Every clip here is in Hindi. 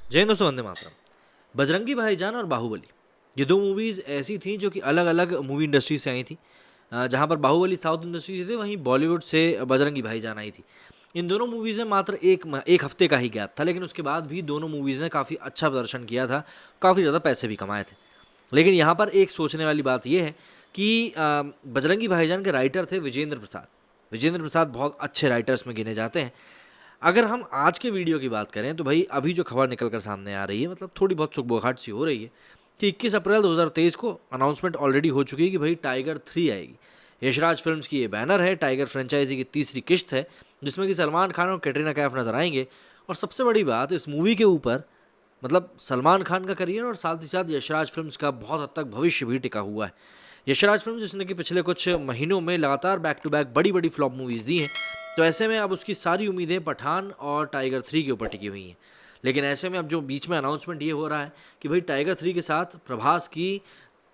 जय हिंद दोस्तों, वंदे मातरम। बजरंगी भाईजान और बाहुबली, ये दो मूवीज़ ऐसी थी जो कि अलग अलग मूवी इंडस्ट्री से आई थी। जहाँ पर बाहुबली साउथ इंडस्ट्री से थी, वहीं बॉलीवुड से बजरंगी भाईजान आई थी। इन दोनों मूवीज़ में मात्र एक हफ्ते का ही गैप था, लेकिन उसके बाद भी दोनों मूवीज़ ने काफ़ी अच्छा प्रदर्शन किया था, काफ़ी ज़्यादा पैसे भी कमाए थे। लेकिन यहाँ पर एक सोचने वाली बात यह है कि बजरंगी भाईजान के राइटर थे विजेंद्र प्रसाद। विजेंद्र प्रसाद बहुत अच्छे राइटर्स में गिने जाते हैं। अगर हम आज के वीडियो की बात करें तो भाई अभी जो खबर निकल कर सामने आ रही है, मतलब थोड़ी बहुत सुगबुगाहट सी हो रही है कि 21 अप्रैल 2023 को अनाउंसमेंट ऑलरेडी हो चुकी है कि भाई टाइगर 3 आएगी। यशराज फिल्म्स की ये बैनर है, टाइगर फ्रेंचाइजी की तीसरी किश्त है, जिसमें कि सलमान खान और कैटरीना कैफ नजर आएंगे। और सबसे बड़ी बात, इस मूवी के ऊपर मतलब सलमान खान का करियर और साथ ही साथ यशराज फिल्म्स का बहुत हद तक भविष्य भी टिका हुआ है। यशराज फिल्म्स जिसने कि पिछले कुछ महीनों में लगातार बैक टू बैक बड़ी बड़ी फ्लॉप मूवीज़ दी हैं, तो ऐसे में अब उसकी सारी उम्मीदें पठान और टाइगर 3 के ऊपर टिकी हुई हैं। लेकिन ऐसे में अब जो बीच में अनाउंसमेंट ये हो रहा है कि भाई टाइगर 3 के साथ प्रभास की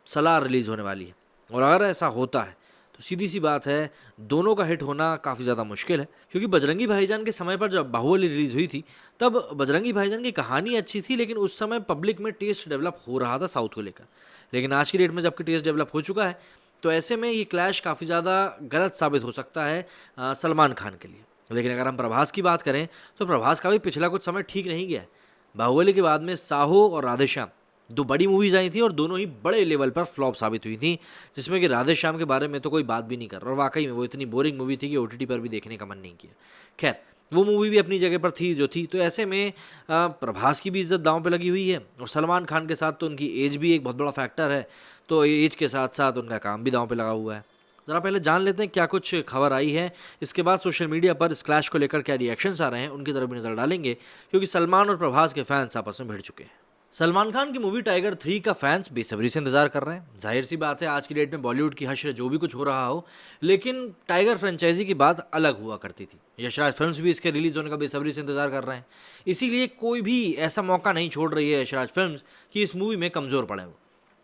सलार रिलीज़ होने वाली है, और अगर ऐसा होता है तो सीधी सी बात है, दोनों का हिट होना काफ़ी ज़्यादा मुश्किल है। क्योंकि बजरंगी भाईजान के समय पर जब बाहुबली रिलीज़ हुई थी, तब बजरंगी भाईजान की कहानी अच्छी थी, लेकिन उस समय पब्लिक में टेस्ट डेवलप हो रहा था साउथ को लेकर। लेकिन आज की डेट में जबकि टेस्ट डेवलप हो चुका है, तो ऐसे में ये क्लैश काफ़ी ज़्यादा गलत साबित हो सकता है सलमान खान के लिए। लेकिन अगर हम प्रभास की बात करें तो प्रभास का भी पिछला कुछ समय ठीक नहीं गया है। बाहुबली के बाद में साहो और राधेश्याम, दो बड़ी मूवीज आई थी और दोनों ही बड़े लेवल पर फ्लॉप साबित हुई थी, जिसमें कि राधेश्याम के बारे में तो कोई बात भी नहीं कर रहा, और वाकई में वो इतनी बोरिंग मूवी थी कि ओटीटी पर भी देखने का मन नहीं किया। खैर, वो मूवी भी अपनी जगह पर थी जो थी। तो ऐसे में प्रभास की भी इज्जत दांव पे लगी हुई है, और सलमान खान के साथ तो उनकी एज भी एक बहुत बड़ा फैक्टर है, तो एज के साथ साथ उनका काम भी दांव पे लगा हुआ है। ज़रा पहले जान लेते हैं क्या कुछ खबर आई है, इसके बाद सोशल मीडिया पर इस क्लैश को लेकर क्या रिएक्शंस आ रहे हैं उनकी तरफ भी नज़र डालेंगे, क्योंकि सलमान और प्रभास के फैंस आपस में भिड़ चुके हैं। सलमान खान की मूवी टाइगर 3 का फैंस बेसब्री से इंतजार कर रहे हैं। जाहिर सी बात है, आज की डेट में बॉलीवुड की हश्र जो भी कुछ हो रहा हो, लेकिन टाइगर फ्रेंचाइजी की बात अलग हुआ करती थी। यशराज फिल्म्स भी इसके रिलीज होने का बेसब्री से इंतजार कर रहे हैं, इसीलिए कोई भी ऐसा मौका नहीं छोड़ रही है यशराज फिल्म्स कि इस मूवी में कमज़ोर पड़े वो।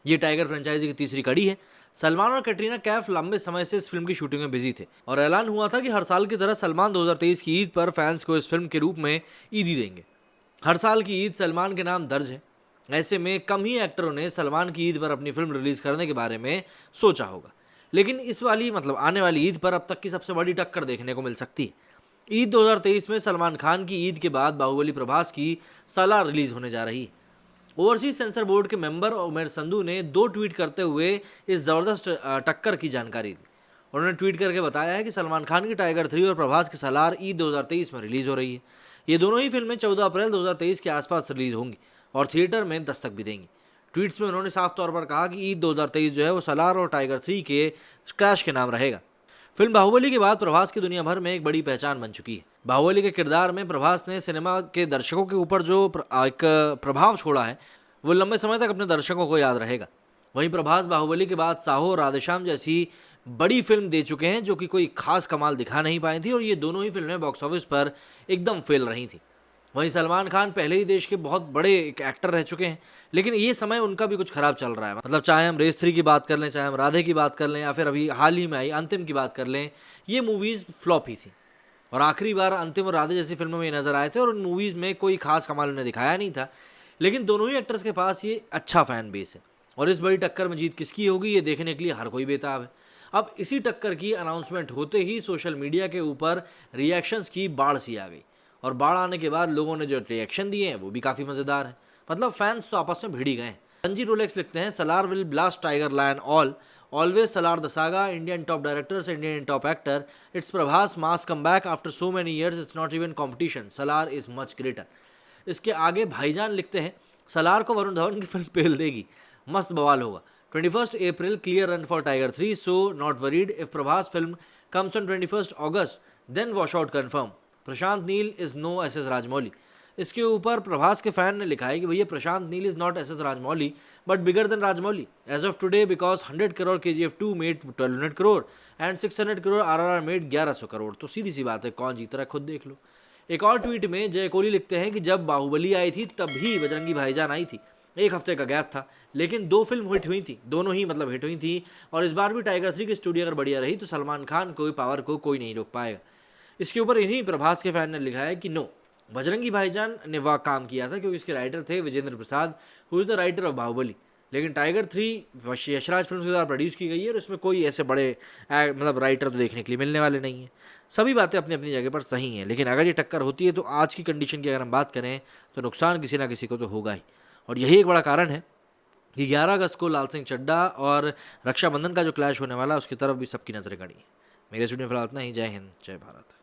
ये टाइगर फ्रेंचाइजी की तीसरी कड़ी है। सलमान और कैटरीना कैफ लंबे समय से इस फिल्म की शूटिंग में बिजी थे, और ऐलान हुआ था कि हर साल की तरह सलमान 2023 की ईद पर फैंस को इस फिल्म के रूप में ईदी देंगे। हर साल की ईद सलमान के नाम दर्ज है। ऐसे में कम ही एक्टरों ने सलमान की ईद पर अपनी फिल्म रिलीज करने के बारे में सोचा होगा, लेकिन इस वाली मतलब आने वाली ईद पर अब तक की सबसे बड़ी टक्कर देखने को मिल सकती है। ईद 2023 में सलमान खान की ईद के बाद बाहुबली प्रभास की सालार रिलीज होने जा रही है। ओवरसीज सेंसर बोर्ड के मेंबर उमेर संधू ने 2 ट्वीट करते हुए इस ज़बरदस्त टक्कर की जानकारी दी। उन्होंने ट्वीट करके बताया है कि सलमान खान की टाइगर 3 और प्रभास की सालार ईद 2023 में रिलीज़ हो रही है। ये दोनों ही फिल्में 14 अप्रैल 2023 के आसपास रिलीज़ होंगी और थिएटर में दस्तक भी देंगी। ट्वीट्स में उन्होंने साफ तौर पर कहा कि ईद 2023 जो है वो सलार और टाइगर 3 के क्रैश के नाम रहेगा। फिल्म बाहुबली के बाद प्रभास की दुनिया भर में एक बड़ी पहचान बन चुकी है। बाहुबली के किरदार में प्रभास ने सिनेमा के दर्शकों के ऊपर जो एक प्रभाव छोड़ा है, वो लंबे समय तक अपने दर्शकों को याद रहेगा। वहीं प्रभास बाहुबली के बाद साहो और राधेश्याम जैसी बड़ी फिल्म दे चुके हैं, जो कि कोई खास कमाल दिखा नहीं पाई थी, और ये दोनों ही फिल्में बॉक्स ऑफिस पर एकदम फेल रही थी। वहीं सलमान खान पहले ही देश के बहुत बड़े एक एक्टर रह चुके हैं, लेकिन ये समय उनका भी कुछ खराब चल रहा है। मतलब चाहे हम रेस 3 की बात कर लें, चाहे हम राधे की बात कर लें, या फिर अभी हाल ही में आई अंतिम की बात कर लें, ये मूवीज़ फ्लॉप ही थी। और आखिरी बार अंतिम और राधे जैसी फिल्मों में ये नजर आए थे, और उन मूवीज़ में कोई खास कमाल उन्हें दिखाया नहीं था। लेकिन दोनों ही एक्टर्स के पास ये अच्छा फैन बेस है, और इस बड़ी टक्कर में जीत किसकी होगी ये देखने के लिए हर कोई बेताब है। अब इसी टक्कर की अनाउंसमेंट होते ही सोशल मीडिया के ऊपर रिएक्शंस की बाढ़ सी आ गई, और बाढ़ आने के बाद लोगों ने जो रिएक्शन दिए हैं वो भी काफ़ी मज़ेदार हैं। मतलब फैंस तो आपस में भिड़ ही गए हैं। संजी रोलेक्स लिखते हैं, Salaar will blast tiger lion always Salaar the saga, Indian top directors, Indian top actor, it's Prabhas mass come back after so many years, it's not even competition, Salaar is much greater. इसके आगे भाईजान लिखते हैं, सलार को वरुण धवन की फिल्म पेल देगी, मस्त बवाल होगा। 21 April clear run for Tiger 3, so not worried if Prabhas film comes on 21 August then wash out confirm, Prashanth Neel is no S S Rajamouli. इसके ऊपर प्रभास के फैन ने लिखा है कि भैया Prashanth Neel is not S S Rajamouli but bigger than Rajamouli as of today, because 100 crore KGF 2 made 1200 crore and 600 crore RRR made 1100 crore. तो सीधी सी बात है, कौन जीत रहा है खुद देख लो। एक और ट्वीट में जय कोहली लिखते हैं कि जब बाहुबली आई थी तभी बजरंगी भाईजान आई थी, एक हफ्ते का गैप था, लेकिन 2 फिल्म हिट हुई थी, दोनों ही मतलब हिट हुई थी। और इस बार भी टाइगर 3 की स्टोरी अगर बढ़िया रही तो सलमान खान को पावर को कोई नहीं रोक पाएगा। इसके ऊपर इन्हीं प्रभास के फैन ने लिखा है कि नो, बजरंगी भाईजान ने वह काम किया था क्योंकि इसके राइटर थे Vijayendra Prasad, who is the writer of Baahubali. लेकिन टाइगर 3 यशराज फिल्म के द्वारा प्रोड्यूस की गई है और इसमें कोई ऐसे बड़े मतलब राइटर तो देखने के लिए मिलने वाले नहीं हैं। सभी बातें अपनी अपनी जगह पर सही हैं, लेकिन अगर ये टक्कर होती है तो आज की कंडीशन की अगर हम बात करें तो नुकसान किसी ना किसी को तो होगा ही। और यही एक बड़ा कारण है कि 11 अगस्त को लाल सिंह चड्ढा और रक्षाबंधन का जो क्लैश होने वाला है उसकी तरफ भी सबकी नजरें गड़ी हैं। मेरे स्टूडियो में फिलहाल इतना ही। जय हिंद, जय भारत।